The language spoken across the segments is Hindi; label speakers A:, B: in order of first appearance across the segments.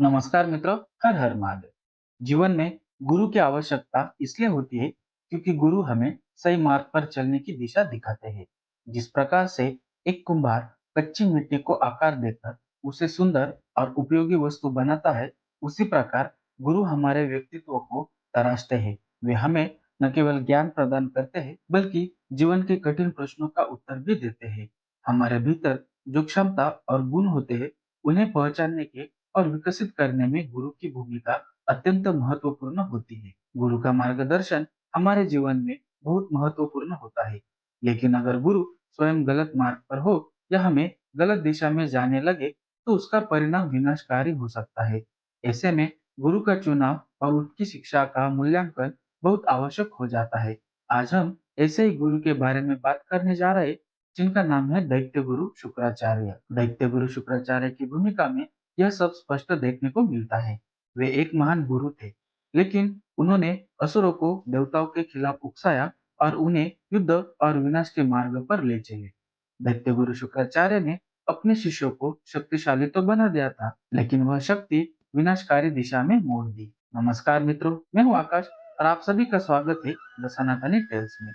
A: नमस्कार मित्रों। हर हर महादेव। जीवन में गुरु की आवश्यकता इसलिए होती है क्योंकि गुरु हमें सही मार्ग पर चलने की दिशा दिखाते हैं। जिस प्रकार से एक कुम्हार कच्ची मिट्टी को आकार देकर उसे सुंदर और उपयोगी वस्तु बनाता है, उसी प्रकार गुरु हमारे व्यक्तित्व को तराशते हैं। वे हमें न केवल ज्ञान प्रदान करते हैं बल्कि जीवन के कठिन प्रश्नों का उत्तर भी देते हैं। हमारे भीतर जो क्षमता और गुण होते हैं, उन्हें पहचानने के और विकसित करने में गुरु की भूमिका अत्यंत महत्वपूर्ण होती है। गुरु का मार्गदर्शन हमारे जीवन में बहुत महत्वपूर्ण होता है, लेकिन अगर गुरु स्वयं गलत मार्ग पर हो या हमें गलत दिशा में जाने लगे, तो उसका परिणाम विनाशकारी हो सकता है। ऐसे में गुरु का चुनाव और उनकी शिक्षा का मूल्यांकन बहुत आवश्यक हो जाता है। आज हम ऐसे ही गुरु के बारे में बात करने जा रहे हैं, जिनका नाम है दैत्य गुरु शुक्राचार्य। दैत्य गुरु शुक्राचार्य की भूमिका में यह सब स्पष्ट देखने को मिलता है। वे एक महान गुरु थे, लेकिन उन्होंने असुरों को देवताओं के खिलाफ उकसाया और उन्हें युद्ध और विनाश के मार्ग पर ले चले। दैत्य गुरु शुक्राचार्य ने अपने शिष्यों को शक्तिशाली तो बना दिया था, लेकिन वह शक्ति विनाशकारी दिशा में मोड़ दी। नमस्कार मित्रों, मैं हूँ आकाश और आप सभी का स्वागत है द सनातनी टेल्स में।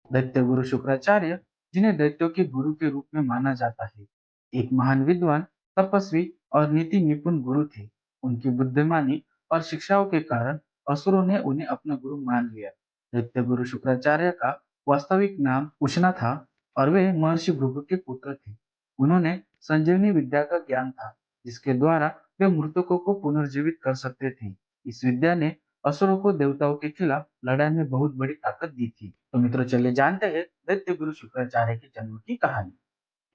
A: दैत्य गुरु शुक्राचार्य, जिन्हें दैत्यों के गुरु के रूप में माना जाता है, एक महान विद्वान, तपस्वी और नीति निपुण गुरु थे। उनकी बुद्धिमानी और शिक्षाओं के कारण असुरों ने उन्हें अपना गुरु मान लिया। दैत्य गुरु शुक्राचार्य का वास्तविक नाम उशना था और वे महर्षि भृगु के पुत्र थे। उन्होंने संजीवनी विद्या का ज्ञान था, जिसके द्वारा वे मृतकों को पुनर्जीवित कर सकते थे। इस विद्या ने असुरों को देवताओं के खिलाफ लड़ाई में बहुत बड़ी ताकत दी थी। तो मित्रों, चलिए जानते हैं दैत्य गुरु शुक्राचार्य के जन्म की कहानी।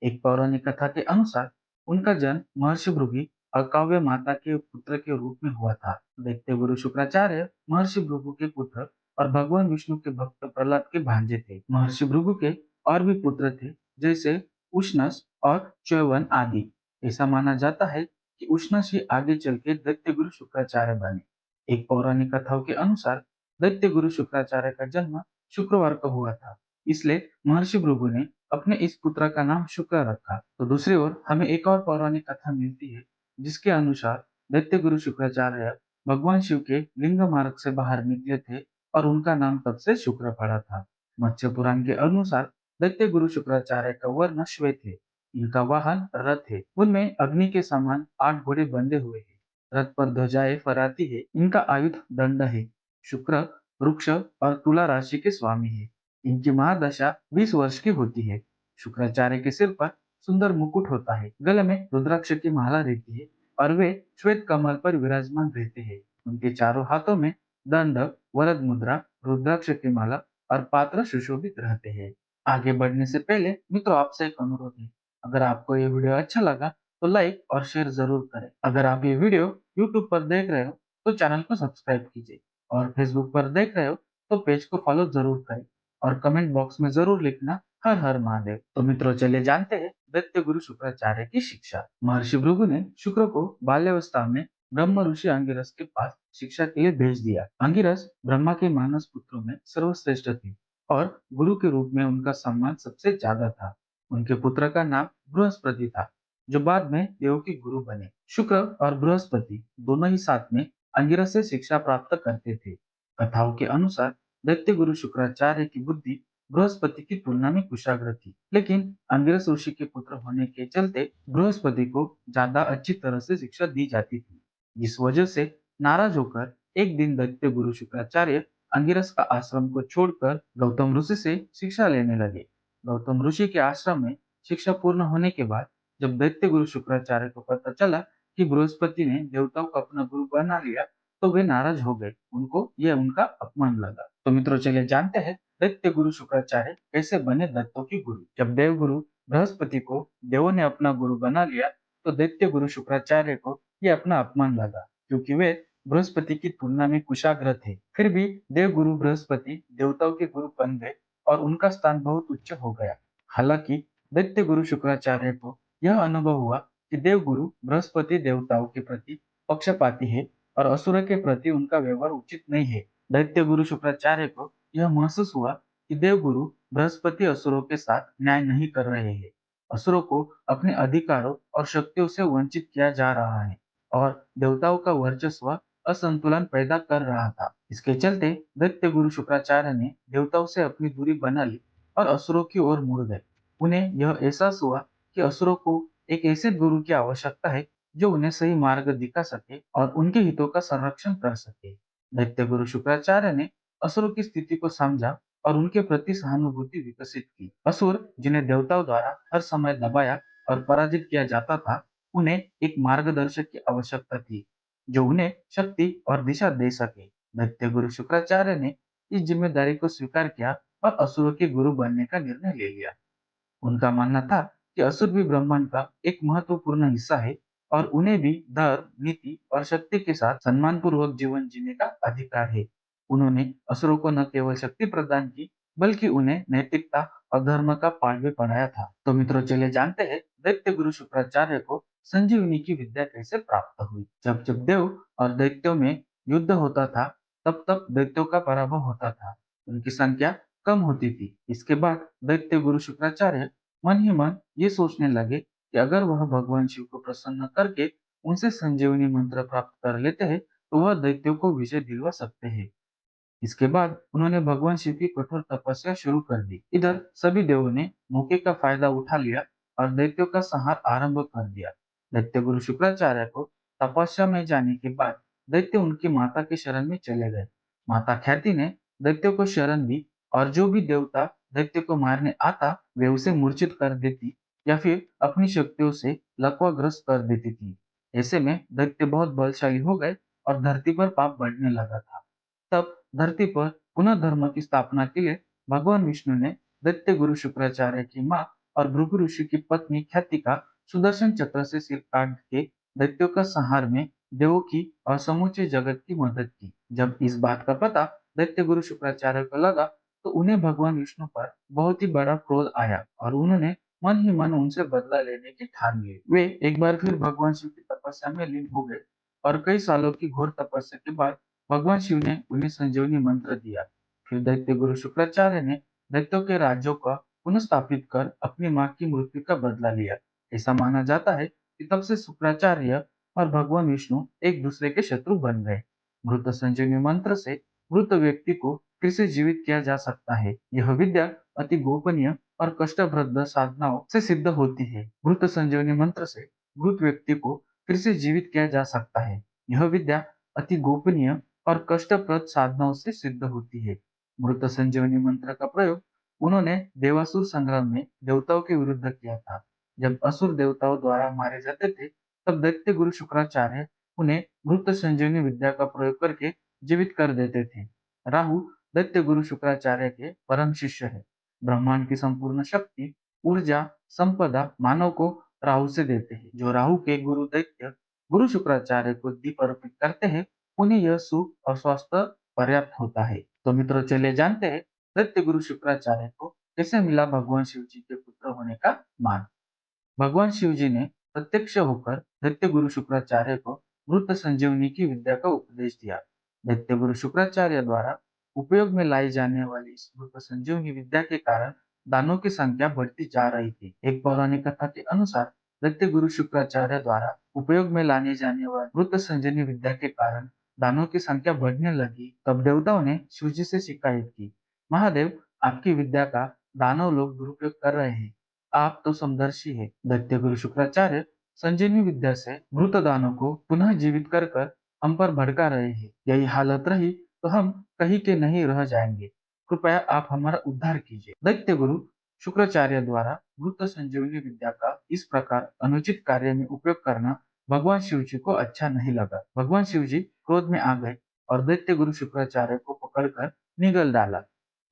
A: एक पौराणिक कथा के अनुसार उनका जन्म महर्षि भृगु और काव्य माता के पुत्र के रूप में हुआ था। दैत्य गुरु शुक्राचार्य महर्षि भृगु के पुत्र और भगवान विष्णु के भक्त प्रहलाद के भांजे थे। महर्षि भृगु के और भी पुत्र थे, जैसे उष्णस और च्यवन आदि। ऐसा माना जाता है कि उष्णस ही आगे चल के दैत्य गुरु शुक्राचार्य बने। एक पौराणिक कथाओं के अनुसार दैत्य गुरु शुक्राचार्य का जन्म शुक्रवार को हुआ था, इसलिए महर्षि भृगु ने अपने इस पुत्र का नाम शुक्र रखा। तो दूसरी ओर हमें एक और पौराणिक कथा मिलती है, जिसके अनुसार दैत्य गुरु शुक्राचार्य भगवान शिव के लिंग मार्ग से बाहर निकले थे और उनका नाम तब से शुक्र पड़ा था। मत्स्य पुराण के अनुसार दैत्य गुरु शुक्राचार्य का वर्ण श्वेत है। इनका वाहन रथ है, उनमें अग्नि के समान 8 घोड़े बंधे हुए हैं। रथ पर ध्वजाएं फहराती है। इनका आयुध दंड है। शुक्र वृक्ष और तुला राशि के स्वामी है। इनकी महादशा 20 वर्ष की होती है। शुक्राचार्य के सिर पर सुंदर मुकुट होता है, गले में रुद्राक्ष की माला रहती है और वे श्वेत कमल पर विराजमान रहते हैं। उनके चारों हाथों में दंड, वरद मुद्रा, रुद्राक्ष की माला और पात्र सुशोभित रहते हैं। आगे बढ़ने से पहले मित्रों, आपसे एक अनुरोध है। अगर आपको ये वीडियो अच्छा लगा तो लाइक और शेयर जरूर करें। अगर आप ये वीडियो यूट्यूब पर देख रहे हो तो चैनल को सब्सक्राइब कीजिए, और फेसबुक पर देख रहे हो तो पेज को फॉलो जरूर करें, और कमेंट बॉक्स में जरूर लिखना हर हर महादेव। तो मित्रों, चलिए जानते हैं दैत्य गुरु शुक्राचार्य की शिक्षा। महर्षि भृगु ने शुक्र को बाल्यावस्था में ब्रह्म ऋषि अंगिरस के पास शिक्षा के लिए भेज दिया। अंगिरस ब्रह्मा के मानस पुत्रों में सर्वश्रेष्ठ थे और गुरु के रूप में उनका सम्मान सबसे ज्यादा था। उनके पुत्र का नाम बृहस्पति था, जो बाद में देव के गुरु बने। शुक्र और बृहस्पति दोनों ही साथ में अंगिरस से शिक्षा प्राप्त करते थे। कथाओं के अनुसार दैत्य गुरु शुक्राचार्य की बुद्धि बृहस्पति की तुलना में कुशाग्र थी, लेकिन अंगिरस ऋषि के पुत्र होने के चलते बृहस्पति को ज्यादा अच्छी तरह से शिक्षा दी जाती थी। जिस वजह से नाराज होकर एक दिन दैत्य गुरु शुक्राचार्य अंगिरस का आश्रम को छोड़कर गौतम ऋषि से शिक्षा लेने लगे। गौतम ऋषि के आश्रम में शिक्षा पूर्ण होने के बाद जब दैत्य गुरु शुक्राचार्य को पता चला कि बृहस्पति ने देवताओं को अपना गुरु बना लिया, तो वे नाराज हो गए। उनको यह उनका अपमान लगा। तो मित्रों, चलिए जानते हैं दैत्य गुरु शुक्राचार्य कैसे बने दैत्यों के गुरु। जब देव गुरु बृहस्पति को देवों ने अपना गुरु बना लिया, तो दैत्य गुरु शुक्राचार्य को यह अपना अपमान लगा, क्योंकि वे बृहस्पति की तुलना में कुशाग्र थे। फिर भी देव गुरु बृहस्पति देवताओं के गुरु बन गए और उनका स्थान बहुत उच्च हो गया। हालांकि दैत्य गुरु शुक्राचार्य को यह अनुभव हुआ कि देव गुरु बृहस्पति देवताओं के प्रति पक्षपाती है और असुर के प्रति उनका व्यवहार उचित नहीं है। दैत्य गुरु शुक्राचार्य को यह महसूस हुआ कि देव गुरु बृहस्पति असुरों के साथ न्याय नहीं कर रहे हैं। असुरों को अपने अधिकारों और शक्तियों से वंचित किया जा रहा है और देवताओं का वर्चस्व असंतुलन पैदा कर रहा था। इसके चलते दैत्य गुरु शुक्राचार्य ने देवताओं से अपनी दूरी बना ली और असुरों की ओर मुड़ गए। उन्हें यह एहसास हुआ कि असुरों को एक ऐसे गुरु की आवश्यकता है जो उन्हें सही मार्ग दिखा सके और उनके हितों का संरक्षण कर सके। दैत्य गुरु शुक्राचार्य ने असुरों की स्थिति को समझा और उनके प्रति सहानुभूति विकसित की। असुर जिन्हें देवताओं द्वारा हर समय दबाया और पराजित किया जाता था, उन्हें एक मार्गदर्शक की आवश्यकता थी, जो उन्हें शक्ति और दिशा दे सके। दैत्य गुरु शुक्राचार्य ने इस जिम्मेदारी को स्वीकार किया और असुरों के गुरु बनने का निर्णय ले लिया। उनका मानना था कि असुर भी ब्रह्मांड का एक महत्वपूर्ण हिस्सा है और उन्हें भी धर्म, नीति और शक्ति के साथ सम्मानपूर्वक जीवन जीने का अधिकार है। उन्होंने असुरों को न केवल शक्ति प्रदान की, बल्कि उन्हें नैतिकता और धर्म का पाठ भी पढ़ाया था। तो मित्रों, चलिए जानते हैं दैत्य गुरु शुक्राचार्य को संजीवनी की विद्या कैसे प्राप्त हुई। जब जब देव और दैत्यों में युद्ध होता था, तब तब दैत्यों का पराभव होता था, उनकी संख्या कम होती थी। इसके बाद दैत्य गुरु शुक्राचार्य मन ही मन ये सोचने लगे कि अगर वह भगवान शिव को प्रसन्न करके उनसे संजीवनी मंत्र प्राप्त कर लेते हैं, तो वह दैत्यों को विजय दिलवा सकते हैं। इसके बाद उन्होंने भगवान शिव की कठोर तपस्या शुरू कर दी। इधर सभी देवों ने मौके का फायदा उठा लिया और दैत्यों का संहार आरंभ कर दिया। दैत्य गुरु शुक्राचार्य को तपस्या में जाने के बाद दैत्य उनकी माता के शरण में चले गए। माता ख्याति ने दैत्यों को शरण दी और जो भी देवता दैत्य को मारने आता, वे उसे मूर्छित कर देती या फिर अपनी शक्तियों से लकवाग्रस्त कर देती थी। ऐसे में दैत्य बहुत बलशाली हो गए और धरती पर पाप बढ़ने लगा था। तब धरती पर पुनः धर्म की स्थापना के लिए भगवान विष्णु ने दैत्य गुरु शुक्राचार्य की मां और भृगु ऋषि की पत्नी ख्याति का सुदर्शन चक्र से सिर काट के दैत्यों का संहार में देवों की और समूचे जगत की मदद की। जब इस बात का पता दैत्य गुरु शुक्राचार्य को लगा, तो उन्हें भगवान विष्णु पर बहुत ही बड़ा क्रोध आया और उन्होंने मन ही मन उनसे बदला लेने की ठान ली। वे एक बार फिर भगवान शिव की तपस्या में लीन हो गए और कई सालों की घोर तपस्या के बाद भगवान शिव ने उन्हें संजीवनी मंत्र दिया। फिर दैत्य गुरु शुक्राचार्य ने दैत्यों के राज्यों का पुनः स्थापित कर अपनी मां की मृत्यु का बदला लिया। ऐसा माना जाता है कि तब से शुक्राचार्य और भगवान विष्णु एक दूसरे के शत्रु बन गए। मृत संजीवनी मंत्र से मृत व्यक्ति को फिर से जीवित किया जा सकता है। यह विद्या अति गोपनीय और कष्टप्रद साधनाओं से सिद्ध होती है। मृत संजीवनी मंत्र से मृत व्यक्ति को फिर से जीवित किया जा सकता है। यह विद्या अति गोपनीय और कष्टप्रद साधनाओं से सिद्ध होती है। मृत संजीवनी मंत्र का प्रयोग उन्होंने देवासुर संग्राम में देवताओं के विरुद्ध किया था। जब असुर देवताओं द्वारा मारे जाते थे, तब दैत्य गुरु शुक्राचार्य उन्हें मृत संजीवनी विद्या का प्रयोग करके जीवित कर देते थे। राहु दैत्य गुरु शुक्राचार्य के परम शिष्य है। ब्रह्मांड की संपूर्ण शक्ति, ऊर्जा, संपदा मानव को राहु से देते हैं। जो राहु के गुरु दैत्य गुरु शुक्राचार्य को दीप अर्पित करते हैं, उन्हें यह सुख और स्वास्थ्य पर्याप्त होता है। तो मित्रों, चलिए जानते हैं दैत्य गुरु शुक्राचार्य को कैसे मिला भगवान शिव जी के पुत्र होने का मान। भगवान शिव जी ने प्रत्यक्ष होकर दैत्य गुरु शुक्राचार्य को मृत संजीवनी की विद्या का उपदेश दिया। दैत्य गुरु शुक्राचार्य द्वारा उपयोग में लाई जाने वाली इस मृत संजीवनी विद्या के कारण दानों की संख्या बढ़ती जा रही थी। एक पौराणिक कथा के अनुसार दैत्य गुरु शुक्राचार्य द्वारा उपयोग में लाने जाने वाली मृत संजीवनी विद्या के कारण दानों की संख्या बढ़ने लगी। तब देवताओं ने शिव जी से शिकायत की, महादेव, आपकी विद्या का दानव लोग दुरुपयोग कर रहे हैं। आप तो समदर्शी है। दैत्य गुरु शुक्राचार्य संजीवनी विद्या से मृत दानों को पुनः जीवित कर कर हम पर भड़का रहे हैं। यही हालत रही तो हम कहीं के नहीं रह जाएंगे। कृपया आप हमारा उद्धार कीजिए। दैत्य गुरु शुक्राचार्य द्वारा मृत संजीवनी विद्या का इस प्रकार अनुचित कार्य में उपयोग करना भगवान शिव जी को अच्छा नहीं लगा। भगवान शिव जी क्रोध में आ गए और दैत्य गुरु शुक्राचार्य को पकड़कर निगल डाला।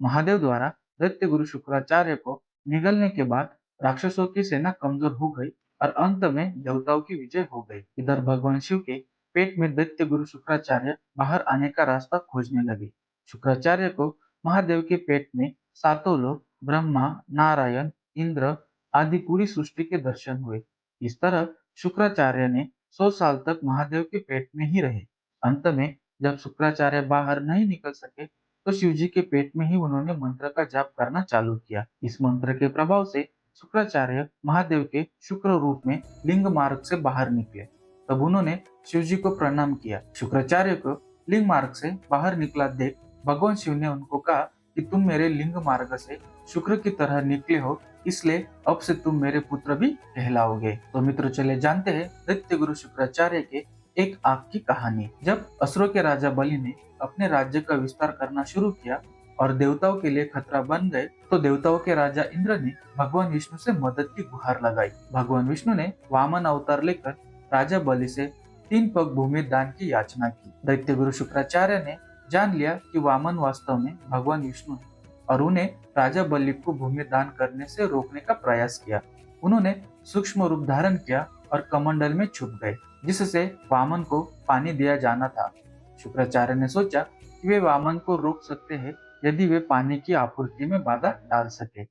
A: महादेव द्वारा दैत्य गुरु शुक्राचार्य को निगलने के बाद राक्षसों की सेना कमजोर हो गई और अंत में देवताओं की विजय हो गई। इधर भगवान शिव के पेट में दैत्य गुरु शुक्राचार्य बाहर आने का रास्ता खोजने लगे। शुक्राचार्य को महादेव के पेट में सातों लोग, ब्रह्मा, नारायण, इंद्र आदि पूरी सृष्टि के दर्शन हुए। इस तरह शुक्राचार्य ने 100 साल तक महादेव के पेट में ही रहे। अंत में जब शुक्राचार्य बाहर नहीं निकल सके, तो शिव जी के पेट में ही उन्होंने मंत्र का जाप करना चालू किया। इस मंत्र के प्रभाव से शुक्राचार्य महादेव के शुक्र रूप में लिंग मार्ग से बाहर निकले। तब उन्होंने शिव जी को प्रणाम किया। शुक्राचार्य को लिंग मार्ग से बाहर निकला देख भगवान शिव ने उनको कहा कि तुम मेरे लिंग मार्ग से शुक्र की तरह निकले हो, इसलिए अब से तुम मेरे पुत्र भी कहलाओगे। तो मित्रों, चले जानते हैं दैत्य गुरु शुक्राचार्य के एक आग की कहानी। जब असुरों के राजा बलि ने अपने राज्य का विस्तार करना शुरू किया और देवताओं के लिए खतरा बन गए, तो देवताओं के राजा इंद्र ने भगवान विष्णु से मदद की गुहार लगाई। भगवान विष्णु ने वामन अवतार लेकर राजा बलि से 3 पग भूमि दान की याचना की। दैत्य गुरु शुक्राचार्य ने जान लिया कि वामन वास्तव में भगवान विष्णु है और उन्हें राजा बलि को भूमि दान करने से रोकने का प्रयास किया। उन्होंने सूक्ष्म रूप धारण किया और कमंडल में छुप गए, जिससे वामन को पानी दिया जाना था। शुक्राचार्य ने सोचा कि वे वामन को रोक सकते हैं यदि वे पानी की आपूर्ति में बाधा डाल सके।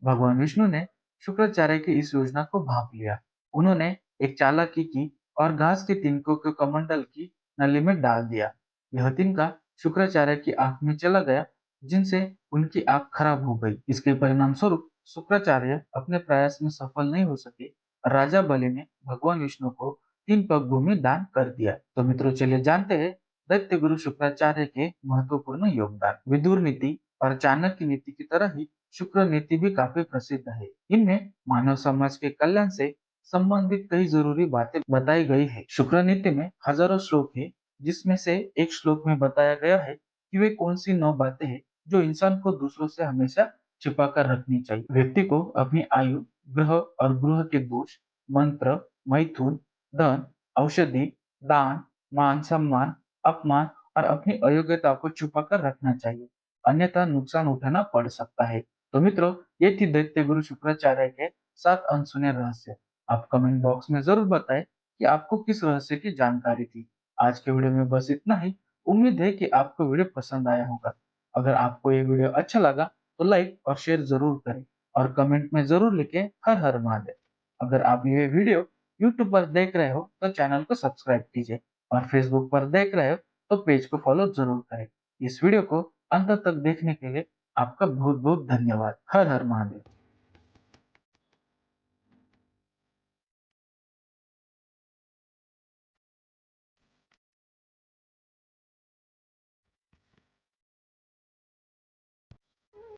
A: भगवान विष्णु ने शुक्राचार्य की इस योजना को भांप लिया। उन्होंने एक चालाकी की और घास के तिनकों को कमंडल की नली में डाल दिया। यह तिनका शुक्राचार्य की आंख में चला गया, जिनसे उनकी आंख खराब हो गई। इसके परिणाम स्वरूप शुक्राचार्य अपने प्रयास में सफल नहीं हो सके और राजा बलि ने भगवान विष्णु को 3 पग भूमि दान कर दिया। तो मित्रों, चलिए जानते हैं दैत्य गुरु शुक्राचार्य के महत्वपूर्ण योगदान। विदुर नीति और चाणक्य नीति की तरह ही शुक्र नीति भी काफी प्रसिद्ध है। इनमें मानव समाज के कल्याण से संबंधित कई जरूरी बातें बताई गई है। शुक्र नीति में हजारों श्लोक है, जिसमें से एक श्लोक में बताया गया है कि वे कौन सी 9 बातें हैं जो इंसान को दूसरों से हमेशा छिपा कर रखनी चाहिए। व्यक्ति को अपनी आयु, ग्रह और ग्रह के दोष, मंत्र, मैथुन, धन, औषधि, दान, मान सम्मान, अपमान और अपनी अयोग्यता को छुपा कर रखना चाहिए, अन्यथा नुकसान उठाना पड़ सकता है। तो मित्रों, ये थी दैत्य गुरु शुक्राचार्य के 7 अनसुने रहस्य। आप कमेंट बॉक्स में जरूर बताएं कि आपको किस रहस्य की जानकारी थी। आज के वीडियो में बस इतना ही। उम्मीद है कि आपको वीडियो पसंद आया होगा। अगर आपको ये वीडियो अच्छा लगा तो लाइक और शेयर जरूर करें और कमेंट में जरूर लिखें हर हर महादेव। अगर आप ये वीडियो यूट्यूब पर देख रहे हो तो चैनल को सब्सक्राइब कीजिए और फेसबुक पर देख रहे हो तो पेज को फॉलो जरूर करें। इस वीडियो को अंत तक देखने के लिए आपका बहुत बहुत धन्यवाद। हर हर महादेव।